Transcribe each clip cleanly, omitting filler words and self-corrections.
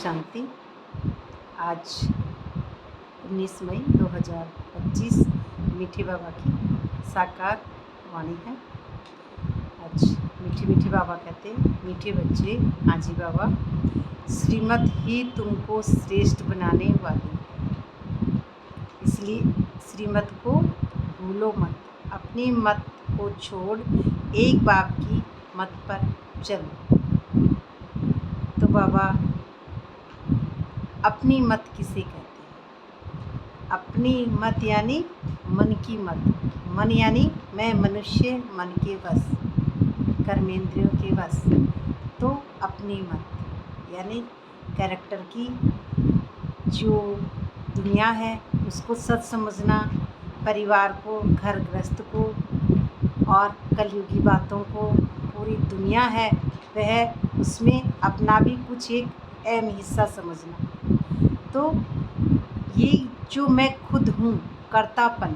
शांति। आज 19 मई 2025 मीठे बाबा की साकार वाणी है। आज मीठे मीठे बाबा कहते हैं, मीठे बच्चे आजी बाबा, श्रीमत ही तुमको श्रेष्ठ बनाने वाली है, इसलिए श्रीमत को भूलो मत। अपनी मत को छोड़ एक बाप की मत पर चलो। तो बाबा अपनी मत किसे कहते हैं? अपनी मत यानी मन की मत। मन यानी मैं मनुष्य, मन के वश, कर्मेंद्रियों के वश। तो अपनी मत यानी कैरेक्टर की जो दुनिया है उसको सच समझना, परिवार को, घर गृहस्थ को और कलयुगी बातों को, पूरी दुनिया है वह, उसमें अपना भी कुछ एक अहम हिस्सा समझना। तो ये जो मैं खुद हूँ, कर्तापन,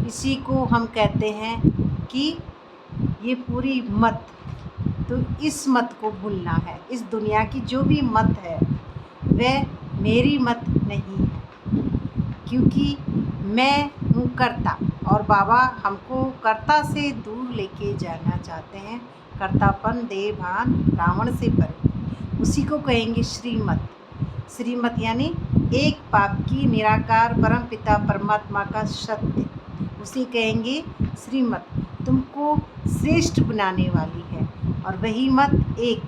इसी को हम कहते हैं कि ये पूरी मत। तो इस मत को भूलना है। इस दुनिया की जो भी मत है वह मेरी मत नहीं है, क्योंकि मैं हूँ कर्ता और बाबा हमको कर्ता से दूर लेके जाना चाहते हैं। कर्तापन, देह भान, रावण से परे, उसी को कहेंगे श्रीमत। श्रीमत यानी एक पाप की निराकार परम पिता परमात्मा का सत्य, उसे कहेंगे श्रीमत। तुमको श्रेष्ठ बनाने वाली है और वही मत, एक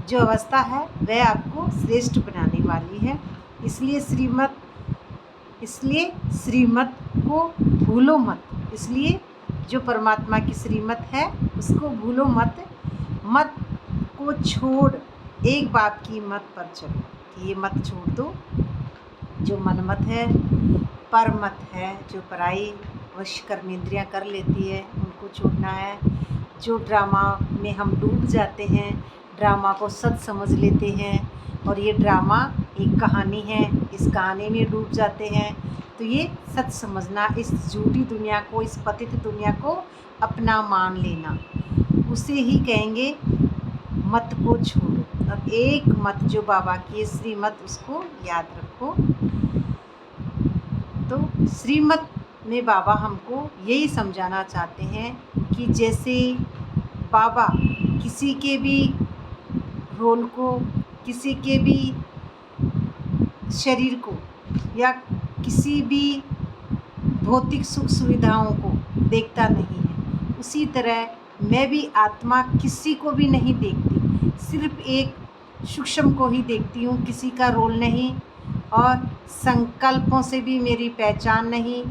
जो अवस्था है वह आपको श्रेष्ठ बनाने वाली है। इसलिए श्रीमत को भूलो मत। इसलिए जो परमात्मा की श्रीमत है उसको भूलो मत। मत को छोड़ एक बाप की मत पर चलो। कि ये मत छोड़ दो जो मनमत है, परमत है, जो पराई वश कर्मेंद्रियाँ कर लेती है, उनको छोड़ना है। जो ड्रामा में हम डूब जाते हैं, ड्रामा को सच समझ लेते हैं और ये ड्रामा एक कहानी है, इस कहानी में डूब जाते हैं। तो ये सच समझना, इस झूठी दुनिया को, इस पतित दुनिया को अपना मान लेना, उसे ही कहेंगे मत को छोड़ो। और एक मत जो बाबा की श्रीमत, उसको याद रखो। तो श्रीमत में बाबा हमको यही समझाना चाहते हैं कि जैसे बाबा किसी के भी रोल को, किसी के भी शरीर को या किसी भी भौतिक सुख सुविधाओं को देखता नहीं है, उसी तरह मैं भी आत्मा किसी को भी नहीं देखती, सिर्फ एक सूक्ष्म को ही देखती हूँ, किसी का रोल नहीं और संकल्पों से भी मेरी पहचान नहीं।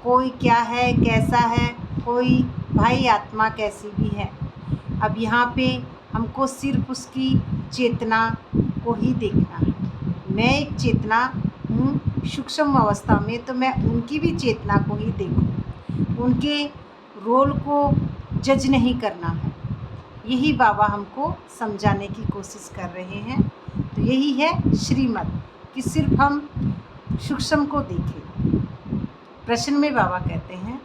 कोई क्या है, कैसा है, कोई भाई आत्मा कैसी भी है। अब यहाँ पे हमको सिर्फ उसकी चेतना को ही देखना है। मैं एक चेतना हूँ सूक्ष्म अवस्था में, तो मैं उनकी भी चेतना को ही देखूँ, उनके रोल को जज नहीं करना है। यही बाबा हमको समझाने की कोशिश कर रहे हैं। तो यही है श्रीमत, कि सिर्फ हम सूक्ष्म को देखें। प्रश्न में बाबा कहते हैं,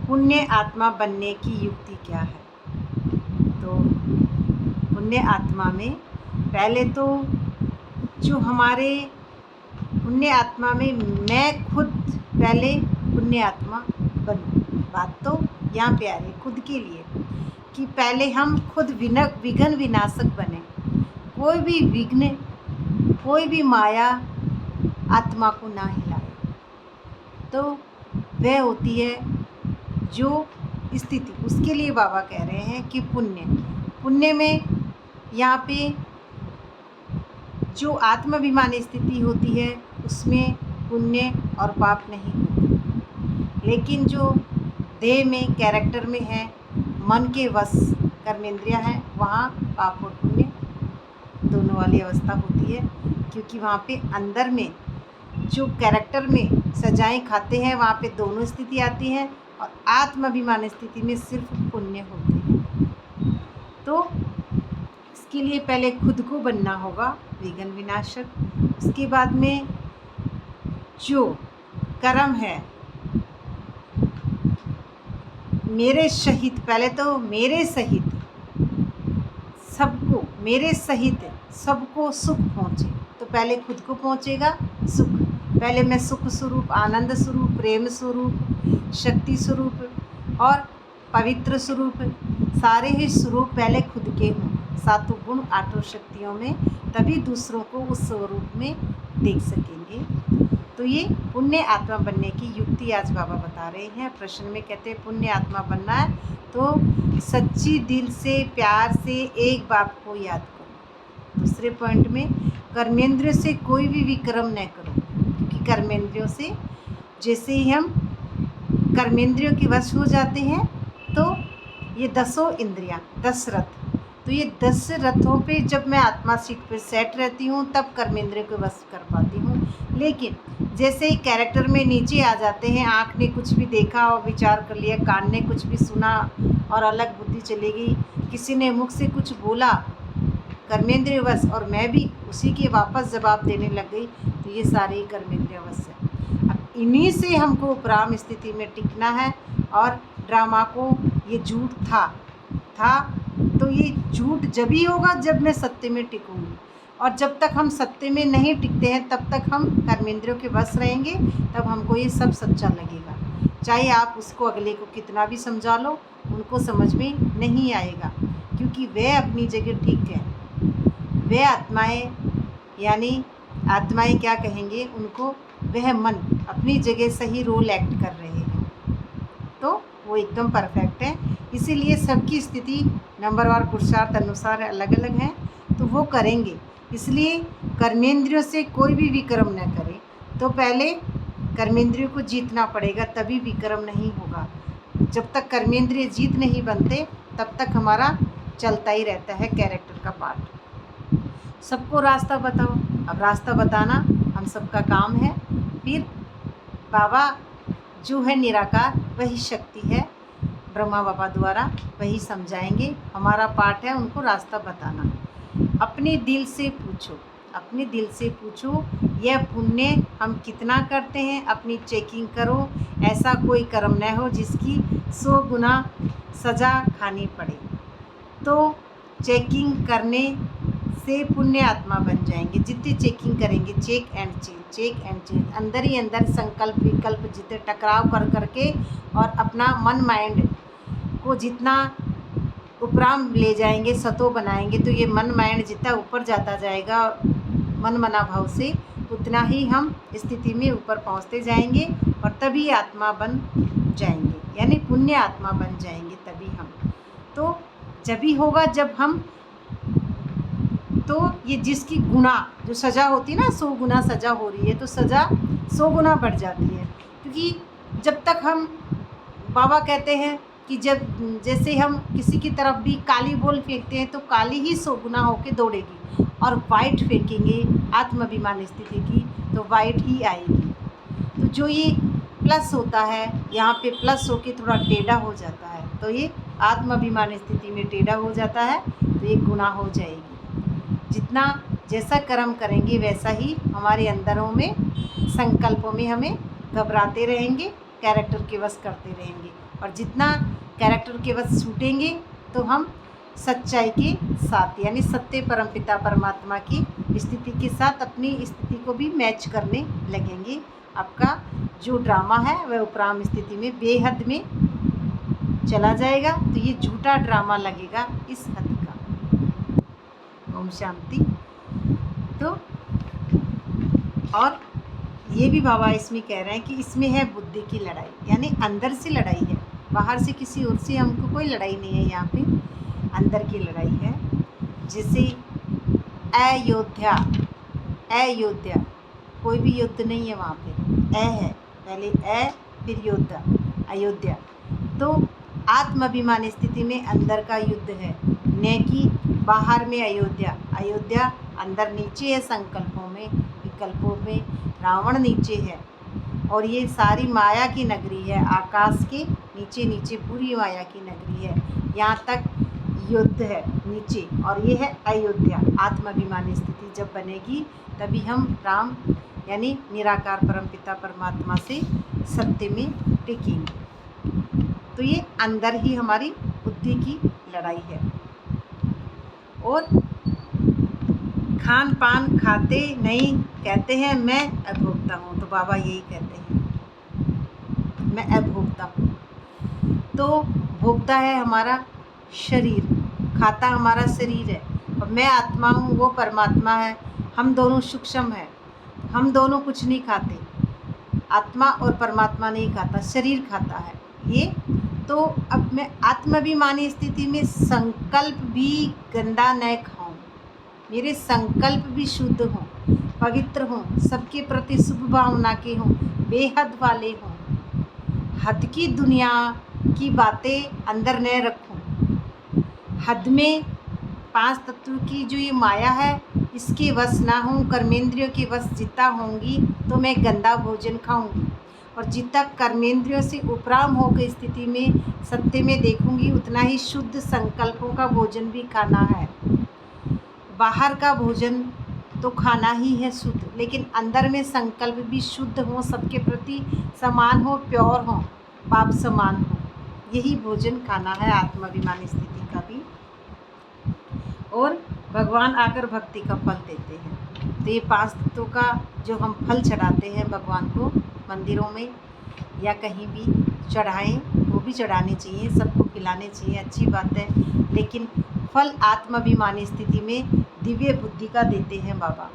पुण्य आत्मा बनने की युक्ति क्या है? तो पुण्य आत्मा में पहले तो जो हमारे पुण्य आत्मा में मैं खुद पहले पुण्य आत्मा बनूं। बात तो यहाँ पे आ रही है खुद के लिए, कि पहले हम खुद विघ्न विनाशक बने। कोई भी विघ्न, कोई भी माया आत्मा को ना हिलाए। तो वह होती है जो स्थिति, उसके लिए बाबा कह रहे हैं कि पुण्य में यहाँ पे जो आत्माभिमानी स्थिति होती है उसमें पुण्य और पाप नहीं होते। लेकिन जो देह में, कैरेक्टर में है, मन के वश कर्मेंद्रियाँ हैं, वहाँ पाप और पुण्य दोनों वाली अवस्था होती है। क्योंकि वहाँ पे अंदर में जो कैरेक्टर में सजाएं खाते हैं वहाँ पे दोनों स्थिति आती हैं और आत्माभिमान स्थिति में सिर्फ पुण्य होते हैं। तो इसके लिए पहले खुद को बनना होगा विघ्न विनाशक। उसके बाद में जो कर्म है मेरे सहित, पहले तो मेरे सहित सबको मेरे सहित सबको सुख पहुँचे। तो पहले खुद को पहुँचेगा सुख। पहले मैं सुख स्वरूप, आनंद स्वरूप, प्रेम स्वरूप, शक्ति स्वरूप और पवित्र स्वरूप, सारे ही स्वरूप पहले खुद के हों, सातों गुण आठों शक्तियों में, तभी दूसरों को उस स्वरूप में देख सकेंगे। तो ये पुण्य आत्मा बनने की युक्ति आज बाबा बता रहे हैं। प्रश्न में कहते हैं पुण्य आत्मा बनना है तो सच्ची दिल से, प्यार से एक बात को याद करो। दूसरे पॉइंट में कर्मेंद्रियों से कोई भी विक्रम न करो, क्योंकि कर्मेंद्रियों से जैसे ही हम कर्मेंद्रियों के वश हो जाते हैं तो ये 10 इंद्रियां, 10 रथ, तो ये 10 रथों पे जब मैं आत्मा सीट पे सेट रहती हूँ तब कर्मेंद्रियों को वश कर पाती हूँ। लेकिन जैसे ही कैरेक्टर में नीचे आ जाते हैं, आँख ने कुछ भी देखा और विचार कर लिया, कान ने कुछ भी सुना और अलग बुद्धि चली गई, किसी ने मुख से कुछ बोला कर्मेंद्रिय वश और मैं भी उसी के वापस जवाब देने लग गई, तो ये सारे ही कर्मेंद्रिय वश है। अब इन्हीं से हमको उपराम स्थिति में टिकना है। और ड्रामा को ये झूठ था तो ये झूठ जब ही होगा जब मैं सत्य में टिकूंगी, और जब तक हम सत्य में नहीं टिकते हैं तब तक हम कर्मेंद्रियों के वश रहेंगे, तब हमको ये सब सच्चा लगेगा। चाहे आप उसको अगले को कितना भी समझा लो, उनको समझ में नहीं आएगा, क्योंकि वे अपनी जगह ठीक है। वे आत्माएं, यानी आत्माएं क्या कहेंगे उनको, वह मन अपनी जगह सही रोल एक्ट कर रहे हैं, तो वो एकदम परफेक्ट है। इसीलिए सबकी स्थिति नंबरवार पुरुषार्थ अनुसार अलग अलग है, तो वो करेंगे। इसलिए कर्मेंद्रियों से कोई भी विक्रम न करे। तो पहले कर्मेंद्रियों को जीतना पड़ेगा, तभी विक्रम नहीं होगा। जब तक कर्मेंद्रिय जीत नहीं बनते तब तक हमारा चलता ही रहता है कैरेक्टर का पार्ट। सबको रास्ता बताओ, अब रास्ता बताना हम सबका काम है। फिर बाबा जो है निराकार, वही शक्ति है, ब्रह्मा बाबा द्वारा वही समझाएंगे। हमारा पार्ट है उनको रास्ता बताना। अपने दिल से पूछो, अपने दिल से पूछो यह पुण्य हम कितना करते हैं, अपनी चेकिंग करो। ऐसा कोई कर्म न हो जिसकी 100 गुना सज़ा खानी पड़े। तो चेकिंग करने से पुण्य आत्मा बन जाएंगे। जितनी चेकिंग करेंगे, चेक एंड चेंज, अंदर ही अंदर संकल्प विकल्प जितने टकराव कर करके और अपना मन माइंड को जितना उपराम ले जाएंगे, सतो बनाएंगे, तो ये मन माइंड जितना ऊपर जाता जाएगा मन मना भाव से, उतना ही हम स्थिति में ऊपर पहुंचते जाएंगे और तभी आत्मा बन जाएंगे, यानी पुण्य आत्मा बन जाएंगे। तभी हम तो जब ही होगा जब हम, तो ये जिसकी गुना जो सज़ा होती है ना, 100 गुना सज़ा हो रही है, तो सज़ा 100 गुना बढ़ जाती है। क्योंकि जब तक हम, बाबा कहते हैं कि जब जैसे हम किसी की तरफ भी काली बॉल फेंकते हैं तो काली ही 100 गुना होके दौड़ेगी, और वाइट फेंकेंगे आत्माभिमान स्थिति की तो वाइट ही आएगी। तो जो ये प्लस होता है, यहाँ पे प्लस होके थोड़ा टेढ़ा हो जाता है, तो ये आत्माभिमान स्थिति में टेढ़ा हो जाता है, तो ये गुना हो जाएगी। जितना जैसा कर्म करेंगे वैसा ही हमारे अंदरों में, संकल्पों में हमें घबराते रहेंगे, कैरेक्टर के वश करते रहेंगे, और जितना कैरेक्टर के वश छूटेंगे तो हम सच्चाई के साथ, यानी सत्य परमपिता परमात्मा की स्थिति के साथ अपनी स्थिति को भी मैच करने लगेंगे। आपका जो ड्रामा है वह उपराम स्थिति में बेहद में चला जाएगा, तो ये झूठा ड्रामा लगेगा इस हद का। ओम शांति। तो और ये भी बाबा इसमें कह रहे हैं कि इसमें है बुद्धि की लड़ाई, यानी अंदर से लड़ाई है, बाहर से किसी और से हमको कोई लड़ाई नहीं है, यहाँ पे अंदर की लड़ाई है। जैसे अयोध्या, अयोध्या कोई भी युद्ध नहीं है वहाँ पे, है पहले फिर योद्धा, अयोध्या। तो आत्माभिमान स्थिति में अंदर का युद्ध है, न कि बाहर में अयोध्या। अयोध्या अंदर नीचे है, संकल्पों में विकल्पों में रावण नीचे है, और ये सारी माया की नगरी है, आकाश के नीचे नीचे पूरी माया की नगरी है, यहाँ तक युद्ध है नीचे, और ये है अयोध्या। आत्माभिमान स्थिति जब बनेगी तभी हम राम यानी निराकार परमपिता परमात्मा से सत्य में टिकेंगे। तो ये अंदर ही हमारी बुद्धि की लड़ाई है। और खान पान खाते नहीं, कहते हैं मैं अभोक्ता हूँ। तो बाबा यही कहते हैं, मैं अभोक्ता हूँ। तो भोक्ता है हमारा शरीर, खाता हमारा शरीर है, और मैं आत्मा हूँ, वो परमात्मा है। हम दोनों सूक्ष्म है, हम दोनों कुछ नहीं खाते। आत्मा और परमात्मा नहीं खाता, शरीर खाता है ये। तो अब मैं आत्माभिमानी स्थिति में संकल्प भी गंदा न खाऊं, मेरे संकल्प भी शुद्ध हों, पवित्र हों, सबके प्रति शुभ भावना के हों, बेहद वाले हों, हद की दुनिया की बातें अंदर न रखूं, हद में 5 तत्व की जो ये माया है इसके वश ना हूँ, कर्मेंद्रियों के वश जितना होंगी तो मैं गंदा भोजन खाऊंगी, और जितना कर्मेंद्रियों से उपराम होकर स्थिति में सत्य में देखूंगी उतना ही शुद्ध संकल्पों का भोजन भी खाना है। बाहर का भोजन तो खाना ही है शुद्ध, लेकिन अंदर में संकल्प भी शुद्ध हो, सबके प्रति समान हो, प्योर हो, पाप समान हो, यही भोजन खाना है आत्माभिमानी स्थिति का भी। और भगवान आकर भक्ति का फल देते हैं। तो ये 5 तत्वों का जो हम फल चढ़ाते हैं भगवान को मंदिरों में या कहीं भी चढ़ाएं, वो भी चढ़ाने चाहिए, सबको खिलाने चाहिए, अच्छी बात है। लेकिन फल आत्माभिमानी स्थिति में दिव्य बुद्धि का देते हैं बाबा।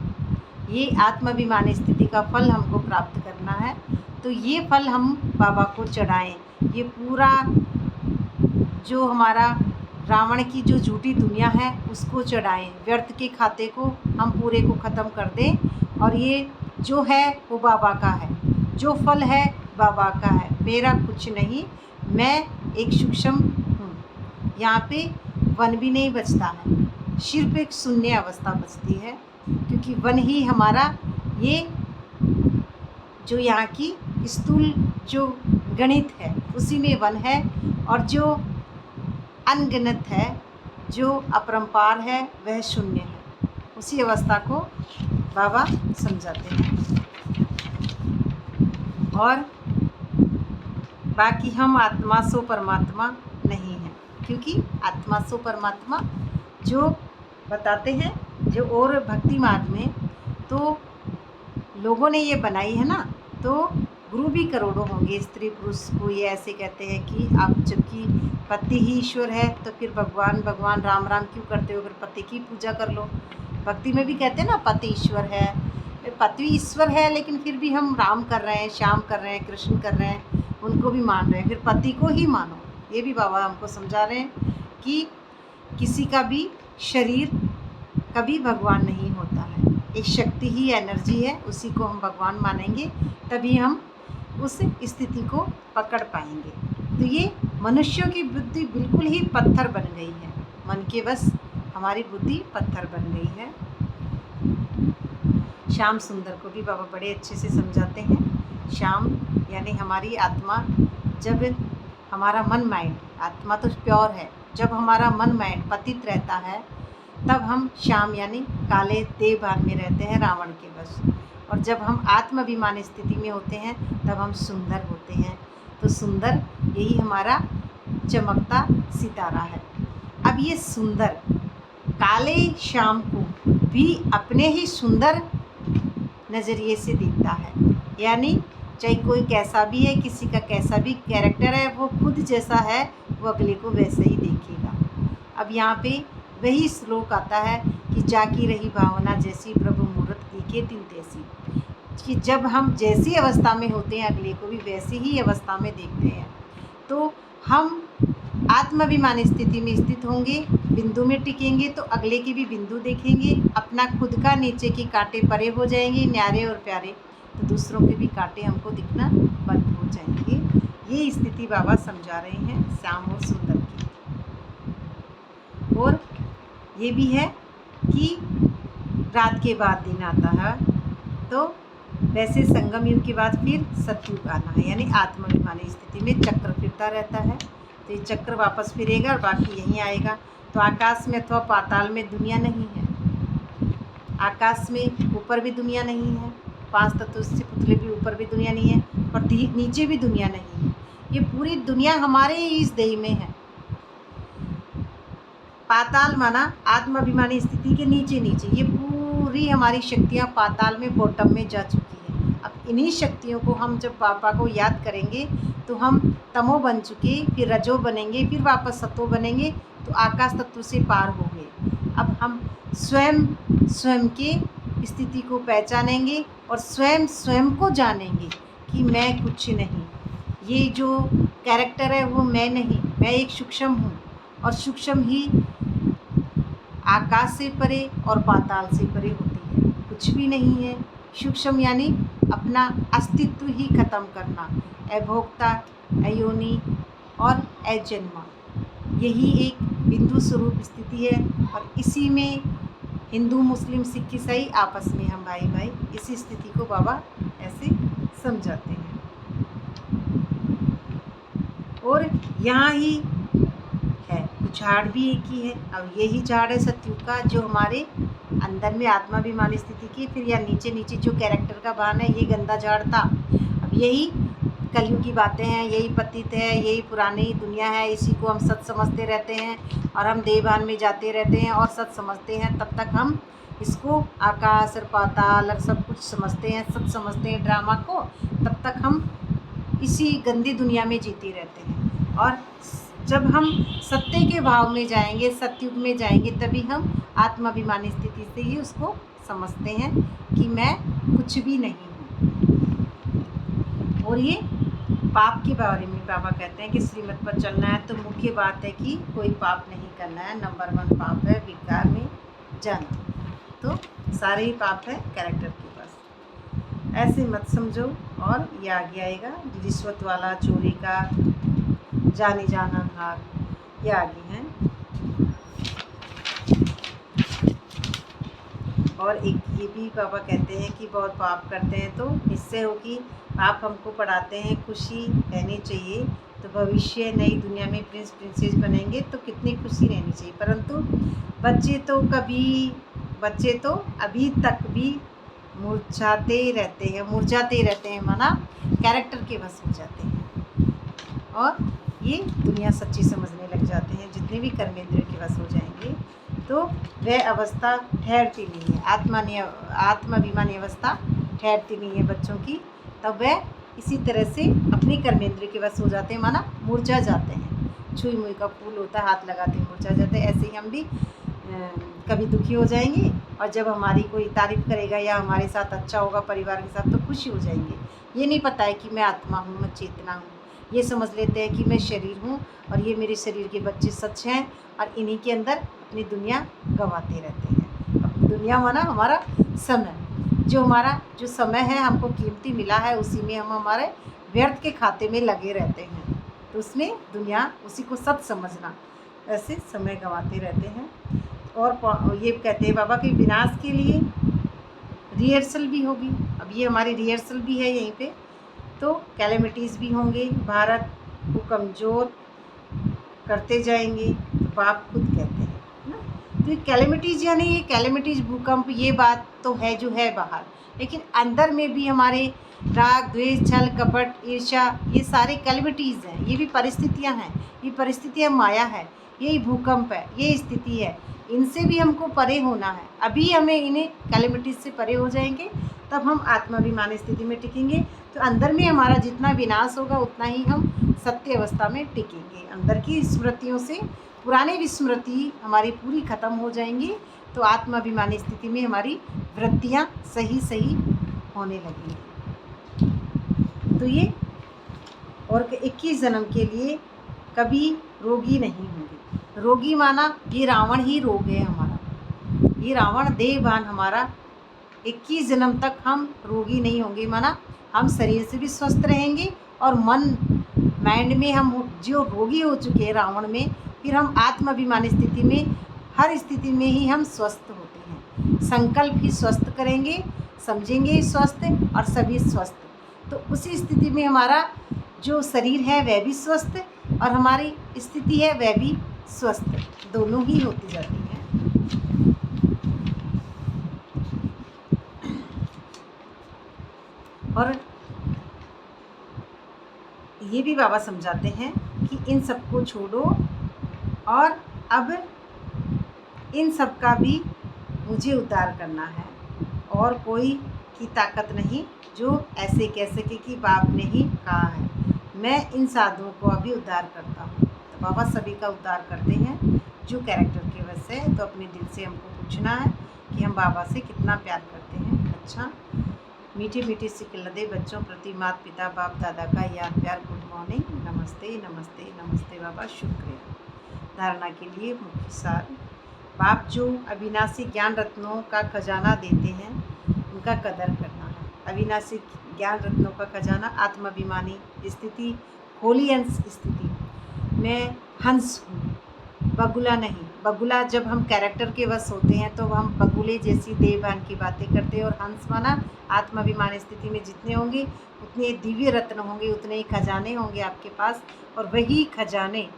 ये आत्माभिमानी स्थिति का फल हमको प्राप्त करना है, तो ये फल हम बाबा को चढ़ाएं। ये पूरा जो हमारा रावण की जो झूठी दुनिया है उसको चढ़ाएं, व्यर्थ के खाते को हम पूरे को ख़त्म कर दें, और ये जो है वो बाबा का है, जो फल है बाबा का है, मेरा कुछ नहीं, मैं एक सूक्ष्म हूँ। यहाँ पे वन भी नहीं बचता है, सिर्फ एक शून्य अवस्था बचती है, क्योंकि वन ही हमारा ये जो यहाँ की स्थूल जो गणित है उसी में वन है, और जो अनगिनत है, जो अपरंपार है, वह शून्य है। उसी अवस्था को बाबा समझाते हैं। और बाकी हम आत्मा सो परमात्मा नहीं है, क्योंकि आत्मा सो परमात्मा जो बताते हैं, जो और भक्ति मार्ग में तो लोगों ने ये बनाई है ना, तो गुरु भी करोड़ों होंगे। स्त्री पुरुष को ये ऐसे कहते हैं कि आप जबकि पति ही ईश्वर है तो फिर भगवान भगवान राम राम क्यों करते हो, अगर पति की पूजा कर लो। भक्ति में भी कहते हैं ना पति ईश्वर है, पति ईश्वर है, लेकिन फिर भी हम राम कर रहे हैं, श्याम कर रहे हैं, कृष्ण कर रहे हैं, उनको भी मान रहे हैं, फिर पति को ही मानो। ये भी बाबा हमको समझा रहे हैं कि किसी का भी शरीर कभी भगवान नहीं होता है, एक शक्ति ही एनर्जी है, उसी को हम भगवान मानेंगे, तभी हम उस स्थिति को पकड़ पाएंगे। तो ये मनुष्यों की बुद्धि बिल्कुल ही पत्थर बन गई है, मन के बस हमारी बुद्धि पत्थर बन गई है। श्याम सुंदर को भी बाबा बड़े अच्छे से समझाते हैं। श्याम यानी हमारी आत्मा, जब हमारा मन माइंड, आत्मा तो प्योर है, जब हमारा मन माइंड पतित रहता है तब हम श्याम यानी काले देह भान में रहते हैं, रावण के बस। और जब हम आत्माभिमानी स्थिति में होते हैं तब हम सुंदर होते हैं। तो सुंदर यही हमारा चमकता सितारा है। अब ये सुंदर काले श्याम को भी अपने ही सुंदर नज़रिए से देखता है, यानी चाहे कोई कैसा भी है, किसी का कैसा भी कैरेक्टर है, वो खुद जैसा है वो अगले को वैसे ही देखेगा। अब यहाँ पे वही श्लोक आता है कि जाकी रही भावना जैसी प्रभु मूरत दिखे तिल तैसी, कि जब हम जैसी अवस्था में होते हैं अगले को भी वैसी ही अवस्था में देखते हैं। तो हम आत्माभिमानी स्थिति में स्थित होंगे, बिंदु में टिकेंगे तो अगले की भी बिंदु देखेंगे, अपना खुद का नीचे की कांटे परे हो जाएंगे, न्यारे और प्यारे, तो दूसरों के भी कांटे हमको दिखना बंद हो जाएंगे। ये स्थिति बाबा समझा रहे हैं श्याम और सुंदर की। और ये भी है कि रात के बाद दिन आता है, तो वैसे संगम युग के बाद फिर सतयुग आना है, यानी आत्माभिमानी स्थिति में चक्र फिरता रहता है। तो ये चक्र वापस फिरेगा और बाकी यहीं आएगा। तो आकाश में अथवा पाताल में दुनिया नहीं है, आकाश में ऊपर भी दुनिया नहीं है, 5 तत्व से पुतले भी ऊपर भी दुनिया नहीं है, और नीचे भी दुनिया नहीं है। ये पूरी दुनिया हमारे इस देह में है। पाताल माना आत्माभिमानी स्थिति के नीचे नीचे, ये पूरी हमारी शक्तियाँ पाताल में बॉटम में जा चुकी है। अब इन्हीं शक्तियों को हम जब पापा को याद करेंगे तो हम तमो बन चुके, फिर रजो बनेंगे, फिर वापस सतो बनेंगे, तो आकाश तत्व से पार हो गए। अब हम स्वयं स्वयं के स्थिति को पहचानेंगे और स्वयं स्वयं को जानेंगे कि मैं कुछ नहीं, ये जो कैरेक्टर है वो मैं नहीं, मैं एक सूक्ष्म हूँ, और सूक्ष्म ही आकाश से परे और पाताल से परे होती है, कुछ भी नहीं है। सूक्ष्म यानी अपना अस्तित्व ही खत्म करना, अभोक्ता, अयोनि और अजन्मा, यही एक बिंदु स्वरूप स्थिति है। और इसी में हिंदू, मुस्लिम, सिख, ईसाई आपस में हम भाई भाई इसी स्थिति को बाबा ऐसे समझाते हैं। और यहाँ ही है, झाड़ भी एक ही है। अब यही झाड़ है सतयुग का, जो हमारे अंदर में आत्माभिमानी स्थिति की, फिर या नीचे नीचे जो कैरेक्टर का भान है, ये गंदा झाड़ था। अब यही कलयुग की बातें हैं, यही पतित है, यही पुरानी दुनिया है, इसी को हम सच समझते रहते हैं और हम देवभान में जाते रहते हैं और सच समझते हैं। तब तक हम इसको आकाश और पाताल और सब कुछ समझते हैं, सच समझते हैं ड्रामा को, तब तक हम इसी गंदी दुनिया में जीते रहते हैं। और जब हम सत्य के भाव में जाएंगे, सतयुग में जाएंगे, तभी हम आत्माभिमानी स्थिति से ही उसको समझते हैं कि मैं कुछ भी नहीं हूँ। और ये पाप के बारे में बाबा कहते हैं कि श्रीमत पर चलना है तो मुख्य बात है कि कोई पाप नहीं करना है। नंबर 1 पाप है विकार में जाना, तो सारे ही पाप है कैरेक्टर के पास। ऐसे मत समझो। और ये आगे आएगा रिश्वत वाला, चोरी का, जाने जाना भाग, ये आगे हैं। और एक ये भी बाबा कहते हैं कि बहुत पाप करते हैं तो इससे हो कि आप हमको पढ़ाते हैं खुशी रहनी चाहिए, तो भविष्य नई दुनिया में प्रिंस प्रिंसेस बनेंगे तो कितनी खुशी रहनी चाहिए। परंतु बच्चे तो अभी तक भी मुरझाते ही रहते हैं माना कैरेक्टर के बस हो जाते हैं और ये दुनिया सच्ची समझने लग जाते हैं। जितने भी कर्मेंद्रिय के बस हो जाएंगे तो वह अवस्था ठहरती नहीं है, आत्माभिमानी अवस्था ठहरती नहीं है बच्चों की। तब वह इसी तरह से अपनी कर्मेंद्रिय के बस हो जाते हैं, माना मुरझा जाते हैं। छुई मुई का फूल होता है, हाथ लगाते हैं मुरझा जाते हैं। ऐसे ही हम भी कभी दुखी हो जाएंगे और जब हमारी कोई तारीफ़ करेगा या हमारे साथ अच्छा होगा परिवार के साथ, तो खुशी हो जाएंगे। ये नहीं पता है कि मैं आत्मा हूँ, मैं चेतना हूँ। ये समझ लेते हैं कि मैं शरीर हूँ और ये मेरे शरीर के बच्चे सच हैं और इन्हीं के अंदर अपनी दुनिया गंवाते रहते हैं। अब दुनिया माना हमारा समय, जो समय है हमको कीमती मिला है, उसी में हम हमारे व्यर्थ के खाते में लगे रहते हैं। तो उसमें दुनिया, उसी को सच समझना, ऐसे समय गंवाते रहते हैं। और ये कहते हैं बाबा कि विनाश के लिए रिहर्सल भी होगी। अब ये हमारी रिहर्सल भी है यहीं पे, तो कैलेमिटीज़ भी होंगे, भारत को कमज़ोर करते जाएंगे, तो बाप खुद कहते हैं ना। तो ये कैलेमिटीज़ यानी ये कैलेमिटीज़, भूकंप, ये बात तो है जो है बाहर, लेकिन अंदर में भी हमारे राग, द्वेष, छल, कपट, ईर्ष्या, ये सारे कैलेमिटीज़ हैं। ये भी परिस्थितियाँ हैं, ये परिस्थितियाँ माया है, यही भूकंप है, ये स्थिति है। इनसे भी हमको परे होना है। अभी हमें इन्हें कैलेमिटीज़ से परे हो जाएंगे तब हम आत्माभिमानी स्थिति में टिकेंगे। तो अंदर में हमारा जितना विनाश होगा उतना ही हम सत्य अवस्था में टिकेंगे। अंदर की स्मृतियों से पुरानी विस्मृति हमारी पूरी ख़त्म हो जाएंगी, तो आत्माभिमानी स्थिति में हमारी वृत्तियाँ सही सही होने लगेंगी। तो ये और 21 जन्म के लिए कभी रोगी नहीं होंगे। रोगी माना ये रावण ही रोग है हमारा, ये रावण देहभान हमारा। 21 जन्म तक हम रोगी नहीं होंगे, माना हम शरीर से भी स्वस्थ रहेंगे और माइंड में हम जो रोगी हो चुके हैं रावण में, फिर हम आत्माभिमानी स्थिति में हर स्थिति में ही हम स्वस्थ होते हैं। संकल्प ही स्वस्थ करेंगे, समझेंगे स्वस्थ और सभी स्वस्थ। तो उसी स्थिति में हमारा जो शरीर है वह भी स्वस्थ और हमारी स्थिति है वह भी स्वस्थ, दोनों ही होती जाती हैं। और ये भी बाबा समझाते हैं कि इन सबको छोड़ो और अब इन सब का भी मुझे उद्धार करना है, और कोई की ताकत नहीं जो ऐसे कह सके कि बाप ने ही कहा है। मैं इन साधुओं को अभी उद्धार करता हूँ। तो बाबा सभी का उद्धार करते हैं जो कैरेक्टर के वजह से। तो अपने दिल से हमको पूछना है कि हम बाबा से कितना प्यार करते हैं। अच्छा, मीठी मीठी सी किल्लते बच्चों प्रति माता पिता बाप दादा का याद प्यार। गुड मॉर्निंग, नमस्ते नमस्ते नमस्ते बाबा। शुक्रिया। धारणा के लिए मुख्य सार। बाप जो अविनाशी ज्ञान रत्नों का खजाना देते हैं उनका कदर करना है। अविनाशी ज्ञान रत्नों का खजाना आत्माभिमानी स्थिति, होली अंश स्थिति। मैं हंस हूँ, बगुला नहीं। बगुला जब हम कैरेक्टर के वश होते हैं तो हम बगुले जैसी देवभान की बातें करते हैं, और हंस माना आत्माभिमान स्थिति में जितने होंगे उतने दिव्य रत्न होंगे, उतने ही खजाने होंगे आपके पास, और वही खजाने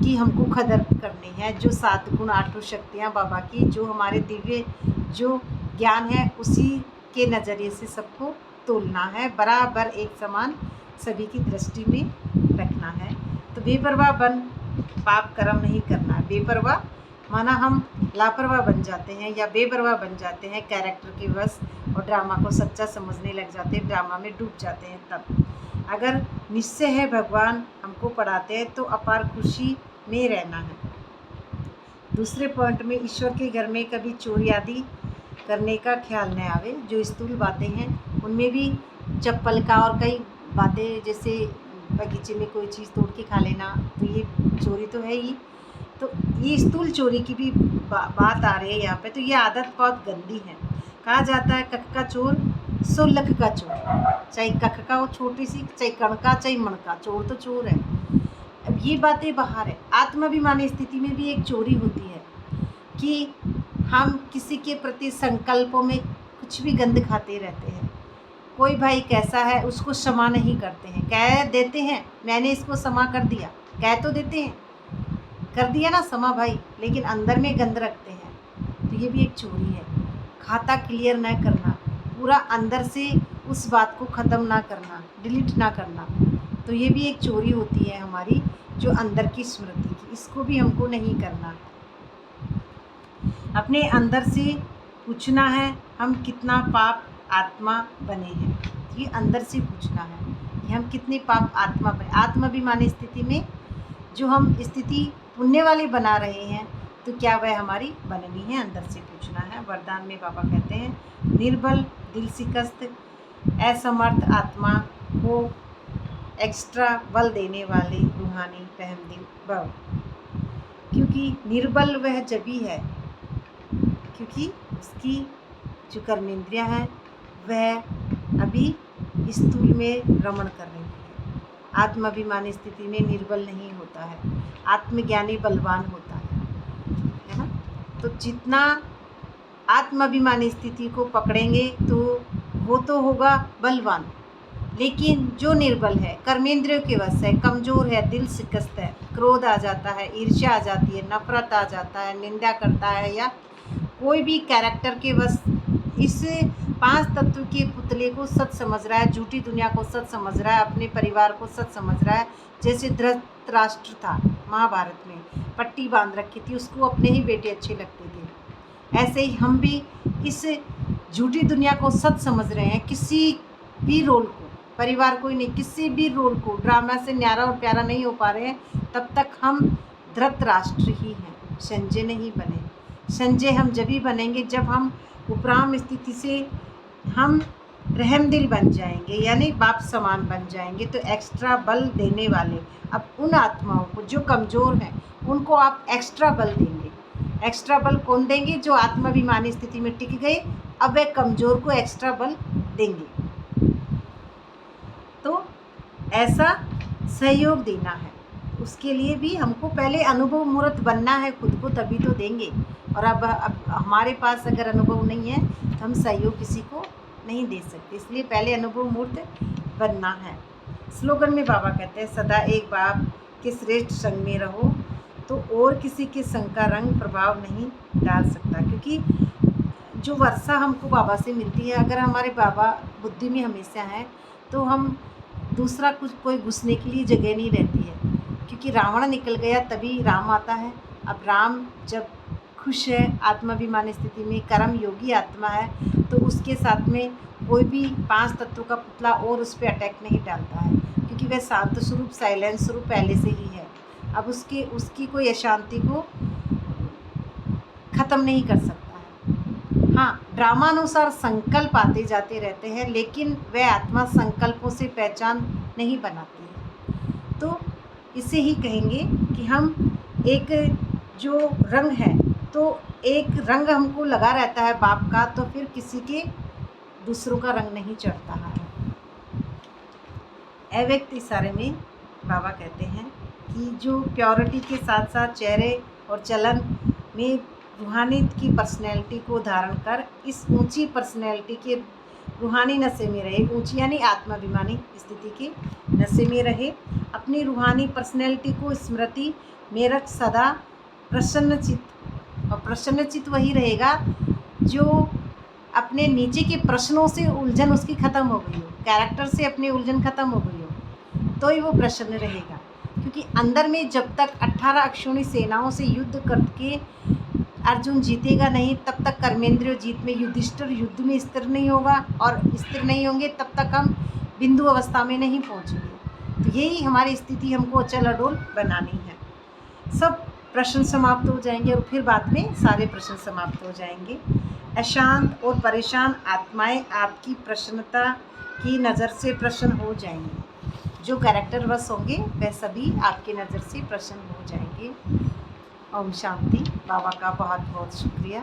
की हमको कदर करनी है। जो 7 गुण 8 शक्तियाँ बाबा की, जो हमारे दिव्य जो ज्ञान है उसी के नज़रिए से सबको तोलना है, बराबर एक समान सभी की दृष्टि में रखना है। तो बेपरवाह बन पाप कर्म नहीं करना है। बेपरवाह माना हम लापरवाह बन जाते हैं या बेपरवाह बन जाते हैं कैरेक्टर के वश, और ड्रामा को सच्चा समझने लग जाते हैं, ड्रामा में डूब जाते हैं। तब अगर निश्चय है भगवान हमको पढ़ाते हैं तो अपार खुशी में रहना है। दूसरे पॉइंट में, ईश्वर के घर में कभी चोरी आदि करने का ख्याल न आवे। जो स्थूल बातें हैं उनमें भी चप्पल का और कई बातें, जैसे बगीचे में कोई चीज़ तोड़ के खा लेना, तो ये चोरी तो है ही। तो ये स्थूल चोरी की भी बात आ रही है यहाँ पे। तो ये आदत बहुत गंदी है। कहा जाता है कख का चोर सो लख का चोर। चाहे कख का हो छोटी सी, चाहे कण का, चाहे मण का, चोर तो चोर है। अब ये बातें बाहर है। आत्माभिमानी स्थिति में भी एक चोरी होती है कि हम किसी के प्रति संकल्पों में कुछ भी गंद खाते रहते हैं। कोई भाई कैसा है उसको क्षमा नहीं करते हैं, कह देते हैं मैंने इसको क्षमा कर दिया, कह तो देते हैं कर दिया ना क्षमा भाई, लेकिन अंदर में गंद रखते हैं। तो ये भी एक चोरी है। खाता क्लियर ना करना, पूरा अंदर से उस बात को ख़त्म ना करना, डिलीट ना करना, तो ये भी एक चोरी होती है हमारी जो अंदर की स्मृति की। इसको भी हमको नहीं करना है। अपने अंदर से पूछना है हम कितना पाप आत्मा बने हैं। ये अंदर से पूछना है कि हम कितने पाप आत्मा बने। आत्माभिमानी स्थिति में जो हम स्थिति पुण्य वाली बना रहे हैं तो क्या वह हमारी बननी है, अंदर से पूछना है। वरदान में बाबा कहते हैं निर्बल दिल शिकस्त असमर्थ आत्मा को एक्स्ट्रा बल देने वाले रूहानी रहमदिल भव। क्योंकि निर्बल वह जभी है क्योंकि उसकी जो कर्मेंद्रियाँ हैं वह अभी स्थूल में रमण कर रही है। आत्माभिमानी स्थिति में निर्बल नहीं होता है, आत्मज्ञानी बलवान होता है ना। तो जितना आत्माभिमानी स्थिति को पकड़ेंगे तो वो तो होगा बलवान, लेकिन जो निर्बल है, कर्मेंद्रियों के वश है, कमज़ोर है, दिल शिकस्त है, क्रोध आ जाता है, ईर्ष्या आ जाती है, नफरत आ जाता है, निंदा करता है, या कोई भी कैरेक्टर के बस इस 5 तत्व के पुतले को सच समझ रहा है, झूठी दुनिया को सच समझ रहा है, अपने परिवार को सच समझ रहा है। जैसे धृतराष्ट्र था महाभारत में, पट्टी बांध रखी थी, उसको अपने ही बेटे अच्छे लगते थे। ऐसे ही हम भी इस झूठी दुनिया को सच समझ रहे हैं। किसी भी रोल को, परिवार को ही नहीं, किसी भी रोल को ड्रामा से न्यारा और प्यारा नहीं हो पा रहे हैं, तब तक हम धृतराष्ट्र ही हैं, संजय नहीं बने। संजय हम जब ही बनेंगे जब हम उपराम स्थिति से हम रहमदिल बन जाएंगे, यानी बाप समान बन जाएंगे। तो एक्स्ट्रा बल देने वाले, अब उन आत्माओं को जो कमज़ोर हैं उनको आप एक्स्ट्रा बल देंगे। एक्स्ट्रा बल कौन देंगे? जो आत्माभिमानी स्थिति में टिक गए, अब वह कमज़ोर को एक्स्ट्रा बल देंगे। तो ऐसा सहयोग देना है, उसके लिए भी हमको पहले अनुभव मूर्त बनना है खुद को, तभी तो देंगे। और अब हमारे पास अगर अनुभव नहीं है तो हम सहयोग किसी को नहीं दे सकते, इसलिए पहले अनुभव मूर्त बनना है। स्लोगन में बाबा कहते हैं सदा एक बाप के श्रेष्ठ संग में रहो तो और किसी के संग का रंग प्रभाव नहीं डाल सकता। क्योंकि जो वर्षा हमको बाबा से मिलती है, अगर हमारे बाबा बुद्धि में हमेशा हैं तो हम दूसरा कुछ कोई घुसने के लिए जगह नहीं रहती है। क्योंकि रावण निकल गया तभी राम आता है। अब राम जब खुश है आत्माभिमानी स्थिति में, कर्म योगी आत्मा है, तो उसके साथ में कोई भी 5 तत्वों का पुतला और उस पर अटैक नहीं डालता है, क्योंकि वह शांत स्वरूप, साइलेंस स्वरूप पहले से ही है। अब उसकी कोई अशांति को ख़त्म नहीं कर सकता है। हाँ, ड्रामानुसार संकल्प आते जाते रहते हैं, लेकिन वह आत्मा संकल्पों से पहचान नहीं बनाती है। तो इसे ही कहेंगे कि हम एक जो रंग है, तो एक रंग हमको लगा रहता है बाप का, तो फिर किसी के दूसरों का रंग नहीं चढ़ता है। अव्यक्त इशारे में बाबा कहते हैं कि जो प्योरिटी के साथ साथ चेहरे और चलन में रूहानियत की पर्सनैलिटी को धारण कर इस ऊंची पर्सनैलिटी के रूहानी नशे में रहे, ऊंची यानी आत्माभिमानी स्थिति के नशे में रहे, अपनी रूहानी पर्सनैलिटी को स्मृति में रख सदा प्रसन्नचित्त, और प्रसन्नचित्त वही रहेगा जो अपने नीचे के प्रश्नों से उलझन उसकी ख़त्म हो गई हो, कैरेक्टर से अपनी उलझन ख़त्म हो गई हो, तो ही वो प्रसन्न रहेगा। क्योंकि अंदर में जब तक 18 अक्षौणी सेनाओं से युद्ध करके अर्जुन जीतेगा नहीं, तब तक कर्मेंद्रिय जीत में, युधिष्ठिर युद्ध में स्थिर नहीं होगा, और स्थिर नहीं होंगे तब तक हम बिंदु अवस्था में नहीं पहुंचेंगे। तो यही हमारी स्थिति हमको अचल अडोल बनानी है। सब प्रश्न समाप्त हो जाएंगे और फिर बाद में सारे प्रश्न समाप्त हो जाएंगे। अशांत और परेशान आत्माएं आपकी प्रसन्नता की नज़र से प्रसन्न हो जाएंगी। जो कैरेक्टर वश होंगे वह सभी आपकी नज़र से प्रसन्न हो जाएंगे। ओम शांति। बाबा का बहुत बहुत शुक्रिया।